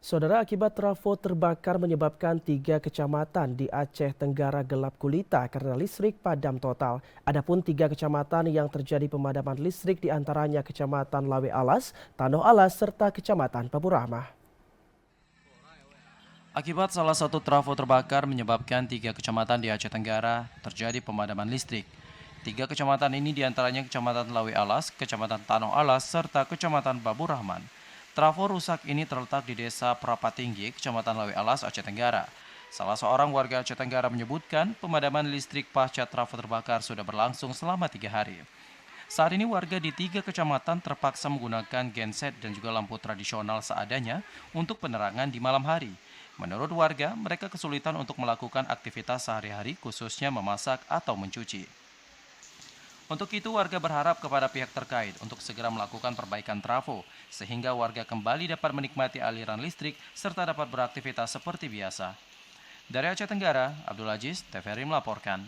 Saudara, akibat trafo terbakar menyebabkan 3 kecamatan di Aceh Tenggara gelap gulita karena listrik padam total. Adapun 3 kecamatan yang terjadi pemadaman listrik diantaranya Kecamatan Lawe Alas, Tanoh Alas, serta Kecamatan Pabu Rahmah. Akibat salah satu trafo terbakar menyebabkan 3 kecamatan di Aceh Tenggara terjadi pemadaman listrik. 3 kecamatan ini diantaranya Kecamatan Lawe Alas, Kecamatan Tanoh Alas, serta Kecamatan Babu Rahman. Trafo rusak ini terletak di Desa Prapatinggi, Kecamatan Lawe Alas, Aceh Tenggara. Salah seorang warga Aceh Tenggara menyebutkan pemadaman listrik pasca trafo terbakar sudah berlangsung selama 3 hari. Saat ini warga di 3 kecamatan terpaksa menggunakan genset dan juga lampu tradisional seadanya untuk penerangan di malam hari. Menurut warga, mereka kesulitan untuk melakukan aktivitas sehari-hari khususnya memasak atau mencuci. Untuk itu warga berharap kepada pihak terkait untuk segera melakukan perbaikan trafo sehingga warga kembali dapat menikmati aliran listrik serta dapat beraktivitas seperti biasa. Dari Aceh Tenggara, Abdul Aziz, TVRI melaporkan.